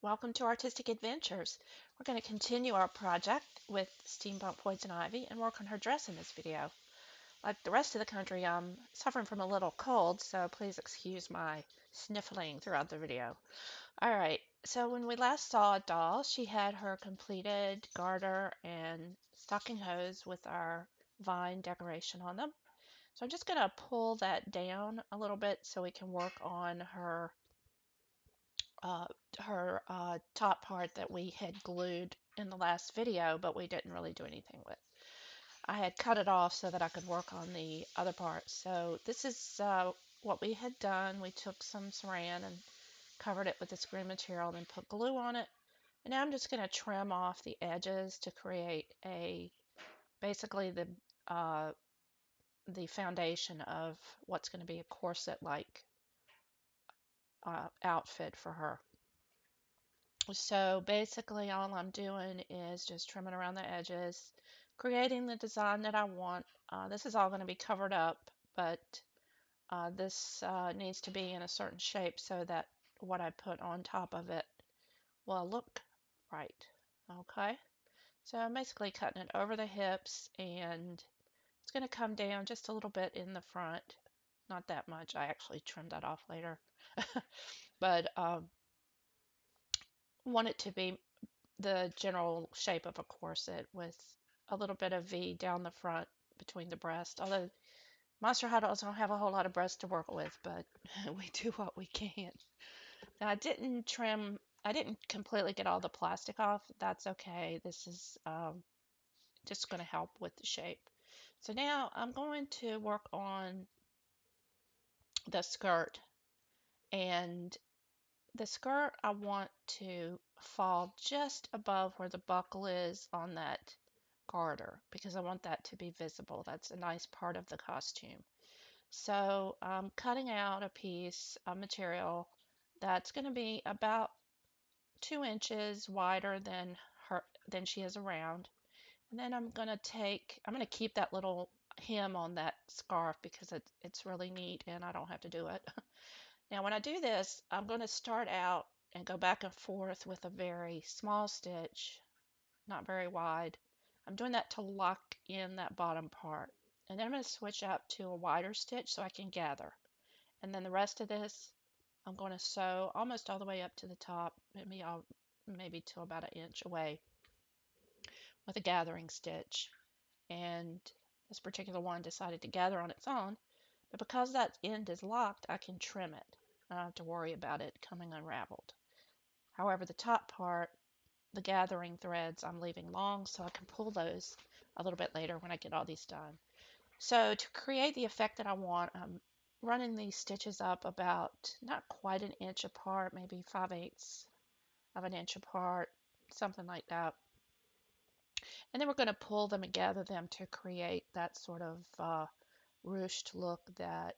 welcome to Artistic Adventures. We're going to continue our project with Steampunk Poison Ivy and work on her dress in this video. Like the rest of the country, I'm suffering from a little cold, so please excuse my sniffling throughout the video. Alright, so when we last saw Doll, she had her completed garter and stocking hose with our vine decoration on them. So I'm just going to pull that down a little bit so we can work on uh, her top part that we had glued in the last video, but we didn't really do anything with. I had cut it off so that I could work on the other part. So this is what we had done. We took some saran and covered it with this green material and then put glue on it. And now I'm just going to trim off the edges to create basically uh, the foundation of what's going to be a corset-like outfit for her. So basically all I'm doing is just trimming around the edges, creating the design that I want. This is all going to be covered up, but this needs to be in a certain shape so that what I put on top of it will look right. Okay, so I'm basically cutting it over the hips and it's going to come down just a little bit in the front. Not that much. I actually trimmed that off later. But want it to be the general shape of a corset with a little bit of V down the front between the breast. Although Monster High doesn't have a whole lot of breast to work with, but we do what we can. Now I didn't completely get all the plastic off. That's okay. This is just going to help with the shape. So now I'm going to work on the skirt, and the skirt I want to fall just above where the buckle is on that garter because I want that to be visible. That's a nice part of the costume. So I'm cutting out a piece of material that's going to be about 2 inches wider than she is around. And then I'm going to keep that little hem on that scarf because it's really neat and I don't have to do it. Now when I do this, I'm going to start out and go back and forth with a very small stitch, not very wide. I'm doing that to lock in that bottom part. And then I'm going to switch up to a wider stitch so I can gather. And then the rest of this, I'm going to sew almost all the way up to the top, maybe to about an inch away with a gathering stitch. And this particular one decided to gather on its own. But because that end is locked, I can trim it. I don't have to worry about it coming unraveled. However, the top part, the gathering threads, I'm leaving long so I can pull those a little bit later when I get all these done. So to create the effect that I want, I'm running these stitches up about not quite an inch apart, maybe 5/8 of an inch apart, something like that. And then we're going to pull them and gather them to create that sort of ruched look that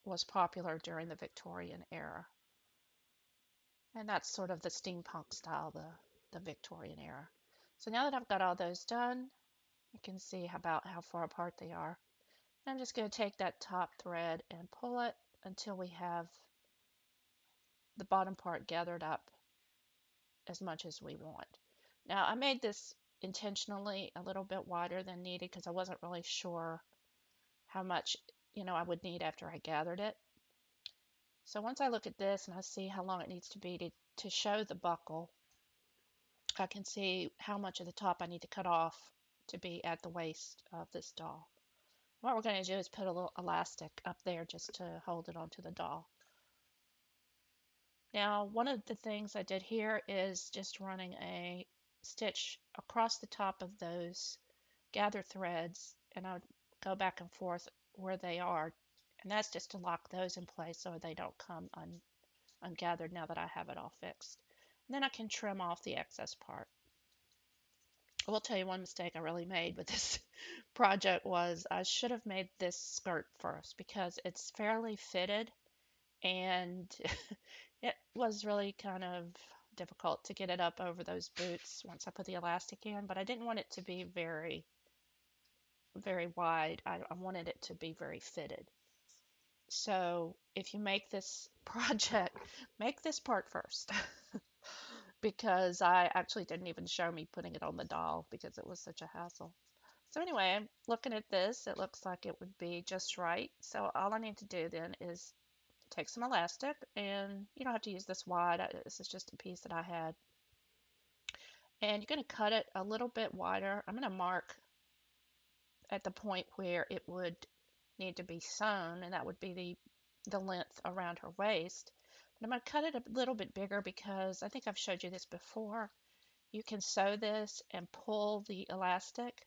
was popular during the Victorian era. And that's sort of the steampunk style, the Victorian era. So now that I've got all those done, you can see about how far apart they are. I'm just going to take that top thread and pull it until we have the bottom part gathered up as much as we want. Now I made this intentionally a little bit wider than needed because I wasn't really sure how much I would need after I gathered it. So once I look at this and I see how long it needs to be to show the buckle, I can see how much of the top I need to cut off to be at the waist of this doll. What we're going to do is put a little elastic up there just to hold it onto the doll. Now, one of the things I did here is just running a stitch across the top of those gather threads, and I would go back and forth where they are, and that's just to lock those in place so they don't come ungathered now that I have it all fixed. And then I can trim off the excess part. I will tell you one mistake I really made with this project was I should have made this skirt first because it's fairly fitted and it was really kind of difficult to get it up over those boots once I put the elastic in, but I didn't want it to be very, very wide. I wanted it to be very fitted. So if you make this project, make this part first. because I actually didn't even show me putting it on the doll because it was such a hassle. So anyway, I'm looking at this. It looks like it would be just right. So all I need to do then is take some elastic, and you don't have to use this wide. This is just a piece that I had. And you're going to cut it a little bit wider. I'm going to mark at the point where it would need to be sewn, and that would be the length around her waist. But I'm going to cut it a little bit bigger because I think I've showed you this before. You can sew this and pull the elastic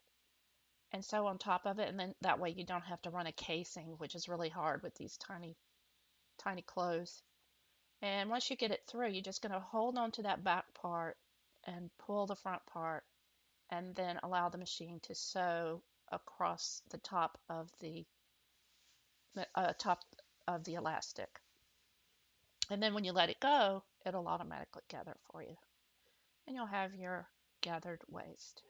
and sew on top of it, and then that way you don't have to run a casing, which is really hard with these tiny clothes. And once you get it through, you're just going to hold on to that back part and pull the front part, and then allow the machine to sew across the top of the elastic. And then when you let it go, it'll automatically gather for you, and you'll have your gathered waist.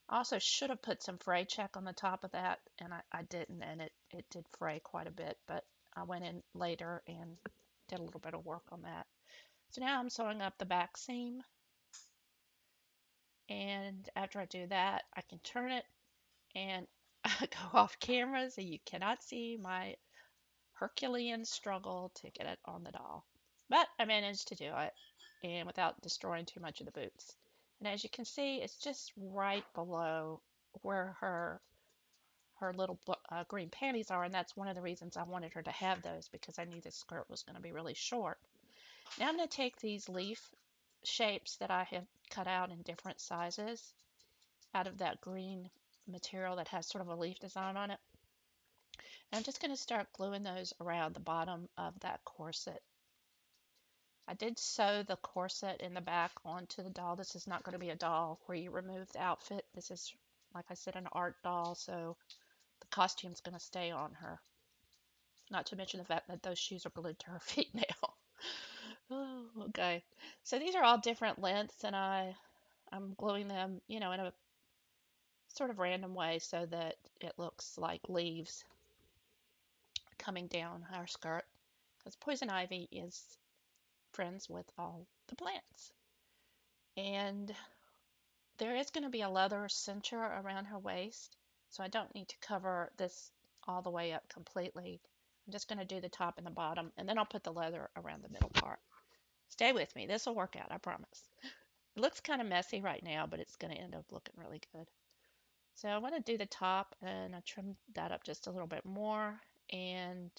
I also should have put some fray check on the top of that, and I didn't, and it did fray quite a bit, but I went in later and did a little bit of work on that. So now I'm sewing up the back seam, and after I do that, I can turn it and go off camera so you cannot see my Herculean struggle to get it on the doll. But I managed to do it, and without destroying too much of the boots. And as you can see, it's just right below where her little green panties are, and that's one of the reasons I wanted her to have those, because I knew this skirt was going to be really short. Now I'm going to take these leaf shapes that I have cut out in different sizes out of that green material that has sort of a leaf design on it. And I'm just going to start gluing those around the bottom of that corset. I did sew the corset in the back onto the doll. This is not going to be a doll where you remove the outfit. This is, like I said, an art doll, so the costume's going to stay on her. Not to mention the fact that those shoes are glued to her feet now. Oh, okay. So these are all different lengths, and I'm gluing them, in a sort of random way so that it looks like leaves coming down our skirt, because Poison Ivy is friends with all the plants. And there is going to be a leather cincher around her waist, so I don't need to cover this all the way up completely. I'm just going to do the top and the bottom, and then I'll put the leather around the middle part. Stay with me. This will work out, I promise. It looks kind of messy right now, but it's going to end up looking really good. So I want to do the top, and I trimmed that up just a little bit more, and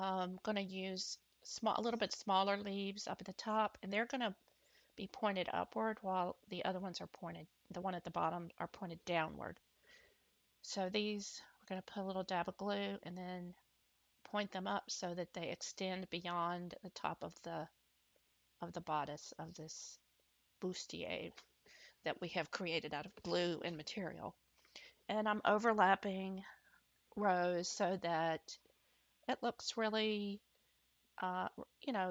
I'm going to use a little bit smaller leaves up at the top, and they're going to be pointed upward while the other ones are pointed, the one at the bottom are pointed downward. So these, we're going to put a little dab of glue and then point them up so that they extend beyond the top of the bodice of this bustier that we have created out of glue and material. And I'm overlapping rows so that it looks really, uh,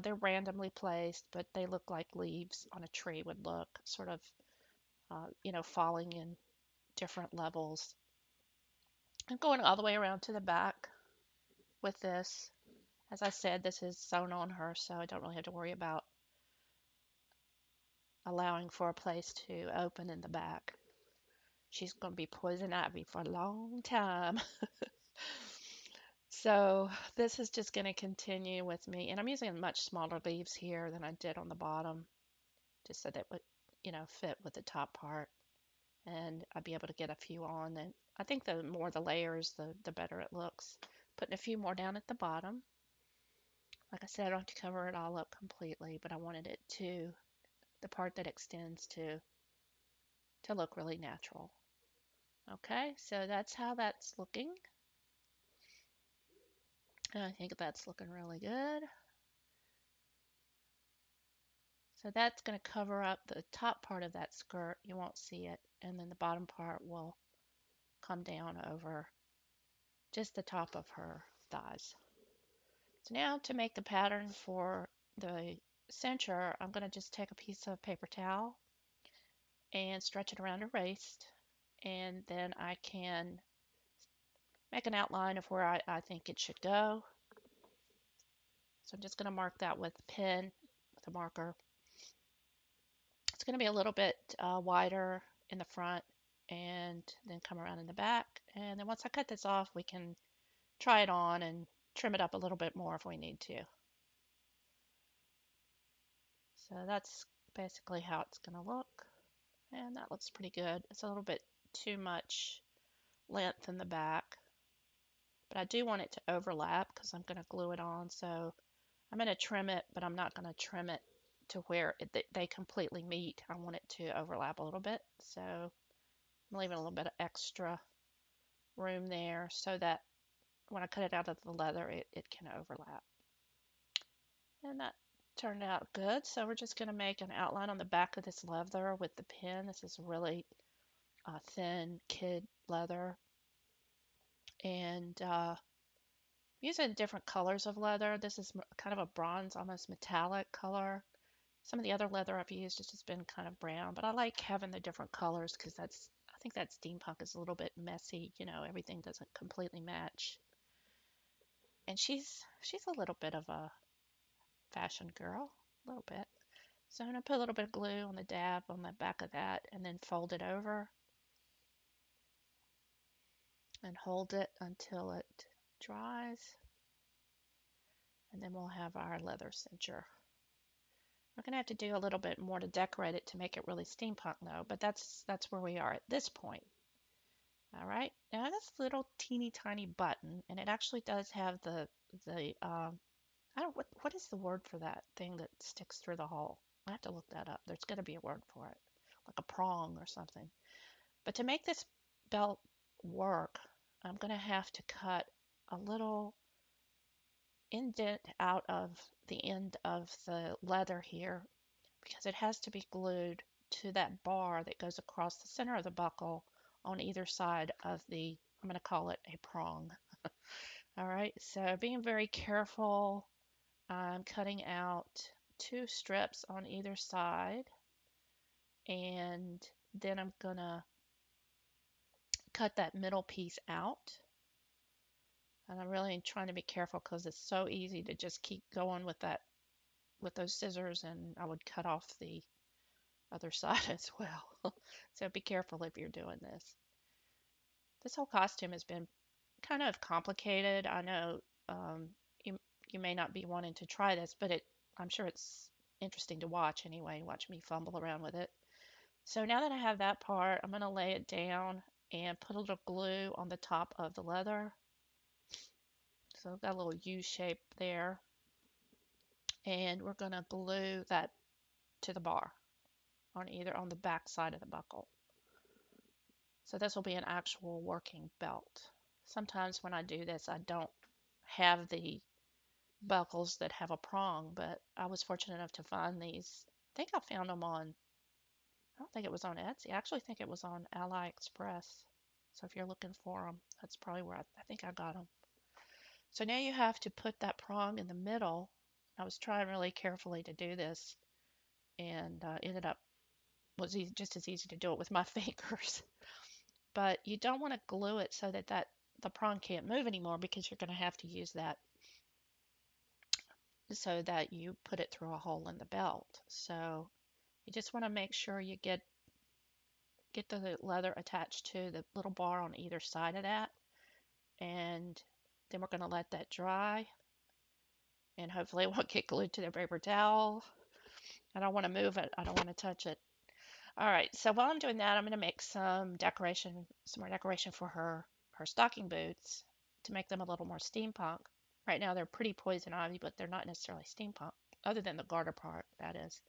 they're randomly placed, but they look like leaves on a tree would look, sort of, falling in different levels. I'm going all the way around to the back with this. As I said, this is sewn on her, so I don't really have to worry about allowing for a place to open in the back. She's going to be Poison Ivy for a long time. So this is just going to continue with me, and I'm using much smaller leaves here than I did on the bottom, just so that it would, fit with the top part, and I'd be able to get a few on. And I think the more the layers, the better it looks. Putting a few more down at the bottom. Like I said, I don't have to cover it all up completely, but I wanted it to, the part that extends to look really natural. Okay, so that's how that's looking. And I think that's looking really good. So that's going to cover up the top part of that skirt. You won't see it. And then the bottom part will come down over just the top of her thighs. So now to make the pattern for the cincher, I'm going to just take a piece of paper towel and stretch it around her waist. And then I can make an outline of where I think it should go. So I'm just going to mark that with a pen the marker. It's going to be a little bit wider in the front and then come around in the back. And then once I cut this off, we can try it on and trim it up a little bit more if we need to. So that's basically how it's going to look. And that looks pretty good. It's a little bit too much length in the back, but I do want it to overlap because I'm going to glue it on. So I'm going to trim it, but I'm not going to trim it to where they completely meet. I want it to overlap a little bit. So I'm leaving a little bit of extra room there so that when I cut it out of the leather, it can overlap. And that turned out good. So we're just going to make an outline on the back of this leather with the pen. This is really thin kid leather. And using different colors of leather. This is kind of a bronze, almost metallic color. Some of the other leather I've used has just been kind of brown, but I like having the different colors because I think that steampunk is a little bit messy. You know, everything doesn't completely match. And she's a little bit of a fashion girl, a little bit. So I'm gonna put a little bit of glue on the dab on the back of that and then fold it over and hold it until it dries. And then we'll have our leather cincher. We're gonna have to do a little bit more to decorate it to make it really steampunk though, but that's where we are at this point. All right, now this little teeny tiny button, and it actually does have the I don't what is the word for that thing that sticks through the hole? I have to look that up. There's got to be a word for it, like a prong or something. But to make this belt work, I'm gonna have to cut a little indent out of the end of the leather here because it has to be glued to that bar that goes across the center of the buckle on either side of the, I'm going to call it a prong. All right, so being very careful, I'm cutting out 2 strips on either side, and then I'm going to cut that middle piece out. And I'm really trying to be careful because it's so easy to just keep going with that with those scissors, and I would cut off the other side as well. So be careful if you're doing this. This whole costume has been kind of complicated. I know you you may not be wanting to try this, but I'm sure it's interesting to watch anyway. Watch me fumble around with it. So now that I have that part, I'm going to lay it down and put a little glue on the top of the leather. So I've got a little U shape there, and we're going to glue that to the bar on either on the back side of the buckle. So this will be an actual working belt. Sometimes when I do this, I don't have the buckles that have a prong, but I was fortunate enough to find these. I think I found them on, I don't think it was on Etsy. I actually think it was on AliExpress. So if you're looking for them, that's probably where I think I got them. So now you have to put that prong in the middle. I was trying really carefully to do this and ended up was easy, just as easy to do it with my fingers. But you don't want to glue it so that the prong can't move anymore because you're going to have to use that so that you put it through a hole in the belt. So you just want to make sure you get the leather attached to the little bar on either side of that. And then we're going to let that dry. And hopefully it won't get glued to the paper towel. I don't want to move it. I don't want to touch it. All right, so while I'm doing that, I'm going to make some more decoration for her stocking boots to make them a little more steampunk. Right now they're pretty poison ivy, but they're not necessarily steampunk, other than the garter part, that is.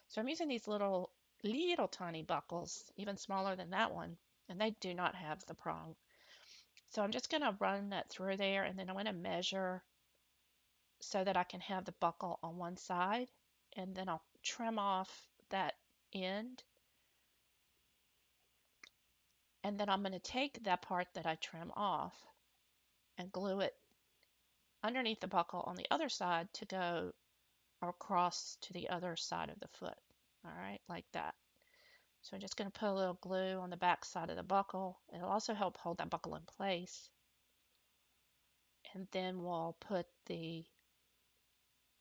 So I'm using these little tiny buckles, even smaller than that one, and they do not have the prong. So I'm just going to run that through there, and then I'm going to measure so that I can have the buckle on one side, and then I'll trim off that end, and then I'm going to take that part that I trim off and glue it underneath the buckle on the other side to go across to the other side of the foot. All right, like that. So I'm just going to put a little glue on the back side of the buckle. It'll also help hold that buckle in place. And then we'll put the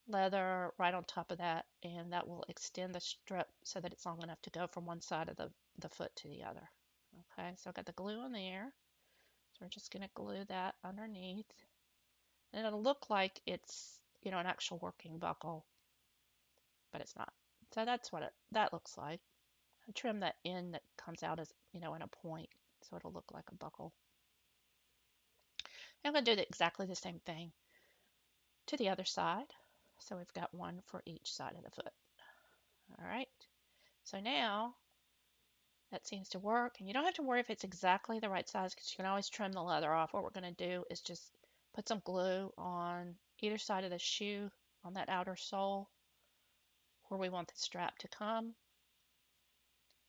leather right on top of that, and that will extend the strip so that it's long enough to go from one side of the foot to the other. Okay, so I've got the glue on there. So we're just going to glue that underneath. And it'll look like it's, an actual working buckle, but it's not. So that's what that looks like. I trim that end that comes out as, in a point, so it'll look like a buckle. And I'm going to do exactly the same thing to the other side. So we've got one for each side of the foot. All right. So now that seems to work, and you don't have to worry if it's exactly the right size because you can always trim the leather off. What we're going to do is just put some glue on either side of the shoe on that outer sole where we want the strap to come,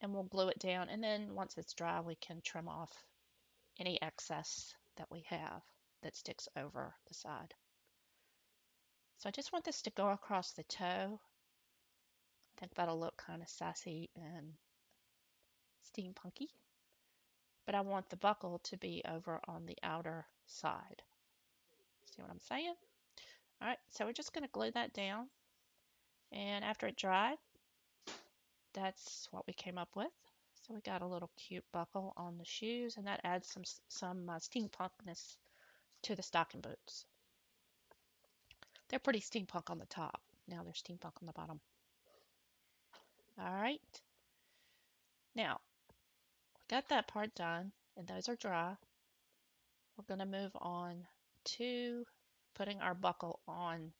and we'll glue it down, and then once it's dry we can trim off any excess that we have that sticks over the side. So I just want this to go across the toe. I think that'll look kind of sassy and steampunky, but I want the buckle to be over on the outer side. See what I'm saying? All right, so we're just going to glue that down, and after it dried, that's what we came up with. So we got a little cute buckle on the shoes, and that adds some steampunkness to the stocking boots. They're pretty steampunk on the top. Now they're steampunk on the bottom. All right. Now, we got that part done, and those are dry. We're going to move on to putting our buckle on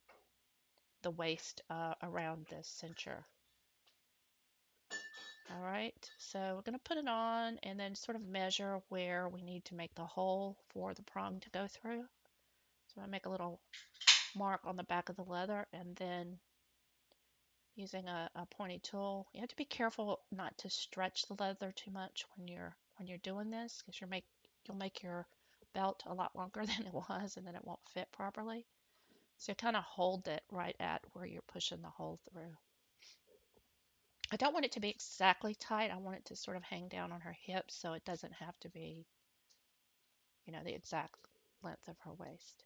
the waist around the cincher. All right, so we're going to put it on and then sort of measure where we need to make the hole for the prong to go through. So I make a little mark on the back of the leather, and then using a pointy tool, you have to be careful not to stretch the leather too much when you're doing this, because you'll make your belt a lot longer than it was, and then it won't fit properly. So you kind of hold it right at where you're pushing the hole through. I don't want it to be exactly tight. I want it to sort of hang down on her hips so it doesn't have to be, the exact length of her waist.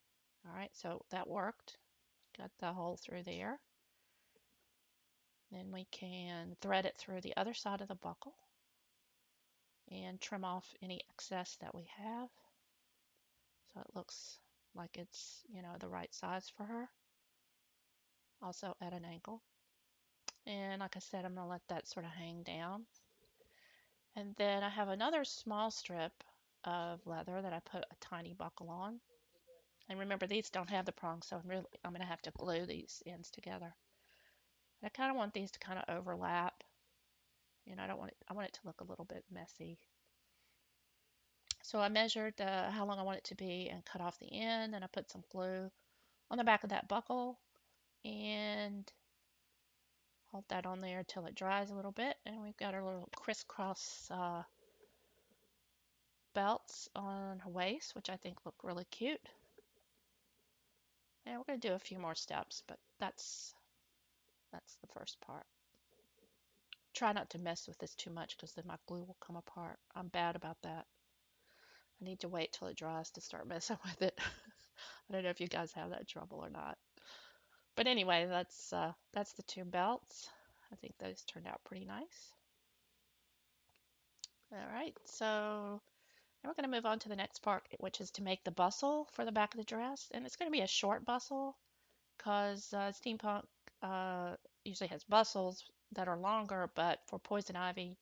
All right, so that worked. Got the hole through there. Then we can thread it through the other side of the buckle and trim off any excess that we have so it looks like it's, the right size for her. Also at an angle. And like I said, I'm going to let that sort of hang down. And then I have another small strip of leather that I put a tiny buckle on. And remember, these don't have the prongs, so I'm going to have to glue these ends together. And I kind of want these to kind of overlap. I want it to look a little bit messy. So I measured how long I want it to be and cut off the end, and I put some glue on the back of that buckle and hold that on there until it dries a little bit. And we've got our little crisscross belts on her waist, which I think look really cute. And we're going to do a few more steps, but that's the first part. Try not to mess with this too much because then my glue will come apart. I'm bad about that. I need to wait till it dries to start messing with it. I don't know if you guys have that trouble or not. But anyway, that's the two belts. I think those turned out pretty nice. All right, so now we're going to move on to the next part, which is to make the bustle for the back of the dress. And it's going to be a short bustle because Steampunk usually has bustles that are longer, but for Poison Ivy,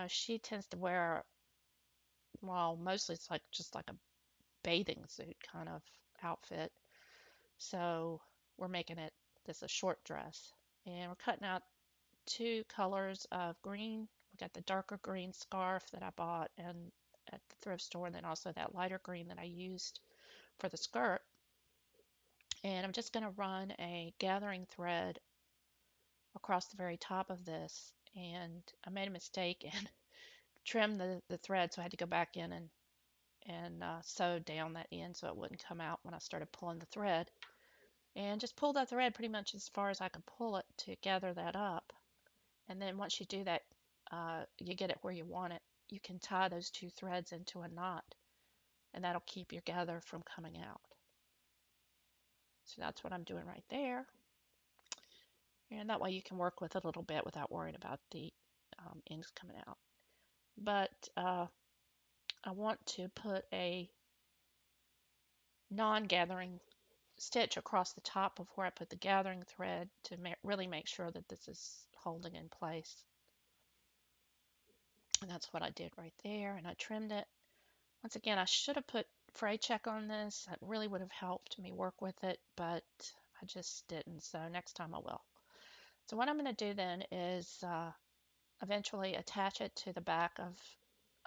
she tends to wear, well, mostly it's like just like a bathing suit kind of outfit. So we're making this a short dress. And we're cutting out two colors of green. We got the darker green scarf that I bought and at the thrift store, and then also that lighter green that I used for the skirt. And I'm just going to run a gathering thread across the very top of this. And I made a mistake and trimmed the thread, so I had to go back in and sew down that end so it wouldn't come out when I started pulling the thread. And just pull that thread pretty much as far as I could pull it to gather that up. And then once you do that, you get it where you want it. You can tie those two threads into a knot, and that'll keep your gather from coming out. So that's what I'm doing right there. And that way you can work with it a little bit without worrying about the ends coming out. But I want to put a non-gathering stitch across the top of where I put the gathering thread to really make sure that this is holding in place. And that's what I did right there, and I trimmed it. Once again, I should have put fray check on this. That really would have helped me work with it, but I just didn't, so next time I will. So what I'm going to do then is eventually attach it to the back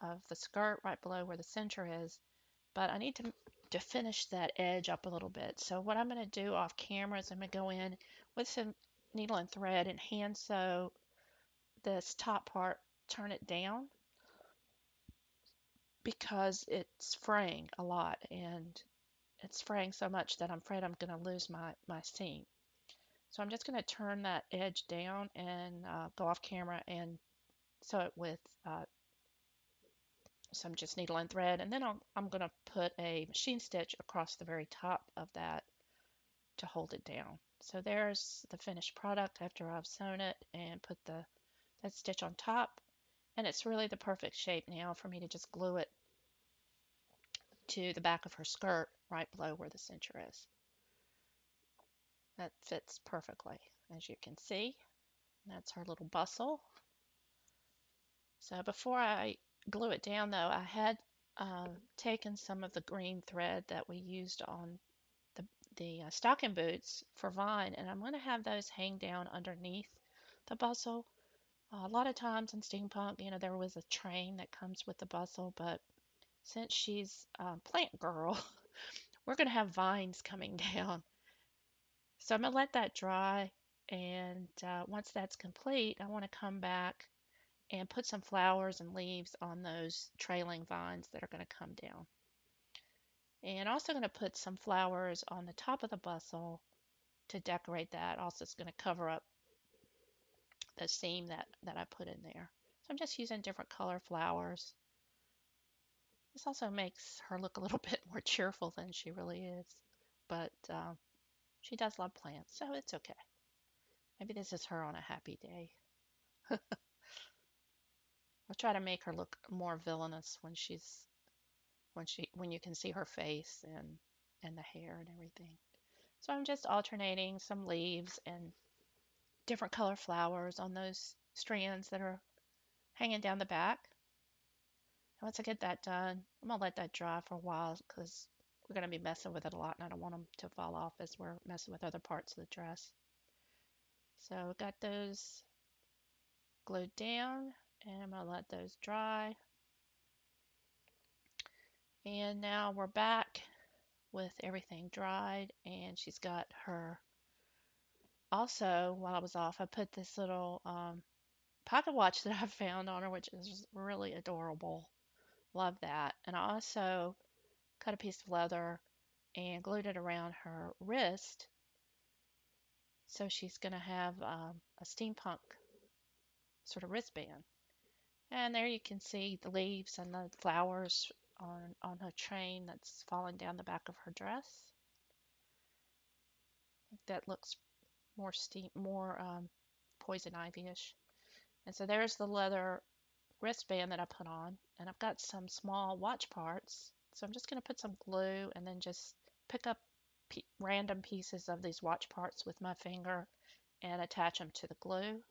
of the skirt right below where the cincher is, but I need to finish that edge up a little bit. So what I'm going to do off camera is I'm going to go in with some needle and thread and hand sew this top part, turn it down because it's fraying a lot, and it's fraying so much that I'm afraid I'm going to lose my seam. So I'm just going to turn that edge down and go off camera and sew it with some just needle and thread, and then I'm going to put a machine stitch across the very top of that to hold it down. So there's the finished product after I've sewn it and put that stitch on top, and it's really the perfect shape now for me to just glue it to the back of her skirt right below where the cincher is. That fits perfectly, as you can see. That's her little bustle. So before I glue it down though, I had taken some of the green thread that we used on the stocking boots for Vine, and I'm going to have those hang down underneath the bustle. A lot of times in steampunk, there was a train that comes with the bustle, but since she's a plant girl, we're going to have vines coming down. So I'm going to let that dry, and once that's complete, I want to come back and put some flowers and leaves on those trailing vines that are going to come down. And also going to put some flowers on the top of the bustle to decorate that. Also, it's going to cover up the seam that I put in there. So I'm just using different color flowers. This also makes her look a little bit more cheerful than she really is. But she does love plants, so it's okay. Maybe this is her on a happy day. I'll try to make her look more villainous when you can see her face and the hair and everything. So I'm just alternating some leaves and different color flowers on those strands that are hanging down the back. And once I get that done, I'm going to let that dry for a while because we're going to be messing with it a lot and I don't want them to fall off as we're messing with other parts of the dress. So got those glued down and I'm going to let those dry. And now we're back with everything dried, and she's got her. Also, while I was off, I put this little pocket watch that I found on her, which is really adorable. Love that. And I also cut a piece of leather and glued it around her wrist. So she's going to have a steampunk sort of wristband. And there you can see the leaves and the flowers on her train that's falling down the back of her dress. I think that looks more poison ivy-ish. And so there's the leather wristband that I put on, and I've got some small watch parts. So I'm just going to put some glue and then just pick up random pieces of these watch parts with my finger and attach them to the glue.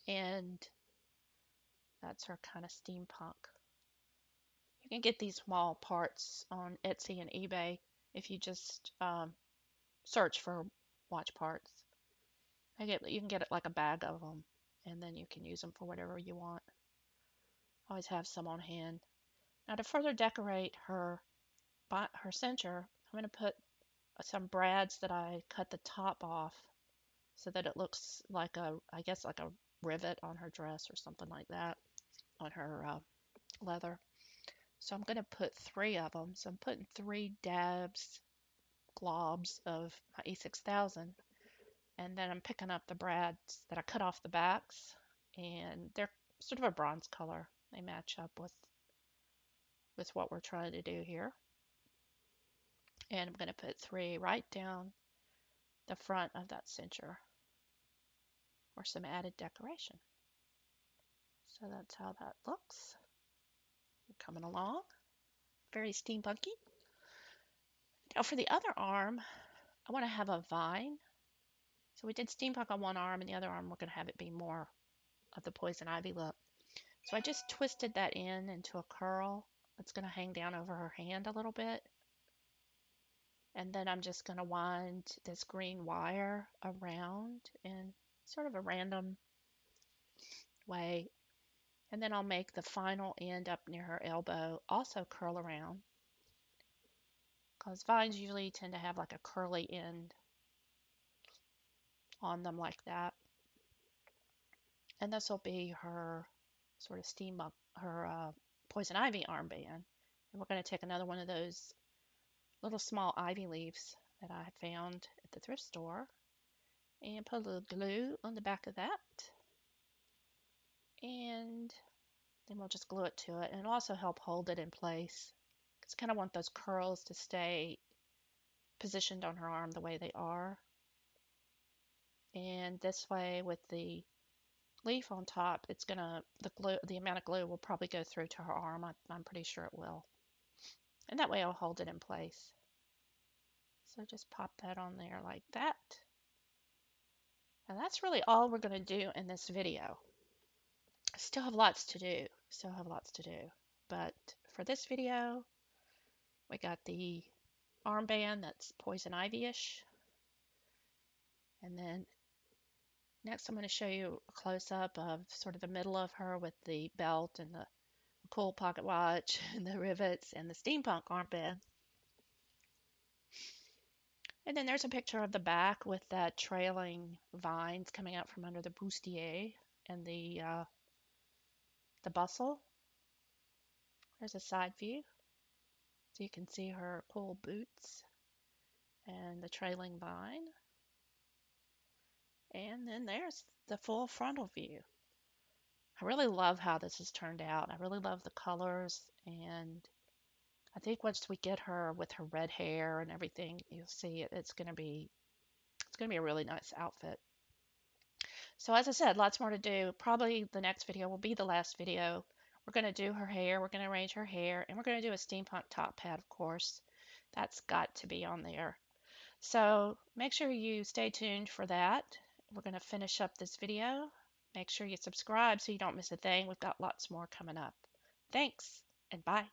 And that's her kind of steampunk. You can get these small parts on Etsy and eBay if you just search for watch parts. You can get it like a bag of them, and then you can use them for whatever you want. Always have some on hand. Now to further decorate her cincher, I'm going to put some brads that I cut the top off so that it looks like I guess like a rivet on her dress or something like that on her leather. So I'm going to put 3 of them. So I'm putting 3 globs of my E6000, and then I'm picking up the brads that I cut off the backs, and they're sort of a bronze color. They match up with what we're trying to do here. And I'm going to put 3 right down the front of that cincher or some added decoration. So that's how that looks. Coming along, very steampunky. Now for the other arm, I want to have a vine. So we did steampunk on one arm, and the other arm we're going to have it be more of the poison ivy look. So I just twisted that in into a curl. It's going to hang down over her hand a little bit. And then I'm just going to wind this green wire around in sort of a random way. And then I'll make the final end up near her elbow also curl around, because vines usually tend to have like a curly end on them like that. And this will be her sort of steampunk, her poison ivy armband. And we're going to take another one of those little small ivy leaves that I found at the thrift store and put a little glue on the back of that. And then we'll just glue it to it, and it'll also help hold it in place. Because I kind of want those curls to stay positioned on her arm the way they are. And this way, with the leaf on top, it's gonna the amount of glue will probably go through to her arm. I'm pretty sure it will. And that way I'll hold it in place. So just pop that on there like that. And that's really all we're going to do in this video. I still have lots to do. Still have lots to do. But for this video, we got the armband that's poison ivy-ish. And then next I'm going to show you a close-up of sort of the middle of her with the belt and the cool pocket watch and the rivets and the steampunk armband. And then there's a picture of the back with that trailing vines coming out from under the bustier and the bustle. There's a side view, so you can see her cool boots and the trailing vine. And then there's the full frontal view. I really love how this has turned out. I really love the colors, and I think once we get her with her red hair and everything, you'll see it's gonna be a really nice outfit. So as I said, lots more to do. Probably the next video will be the last video. We're going to do her hair, we're going to arrange her hair, and we're going to do a steampunk top hat, of course. That's got to be on there. So make sure you stay tuned for that. We're going to finish up this video. Make sure you subscribe so you don't miss a thing. We've got lots more coming up. Thanks, and bye.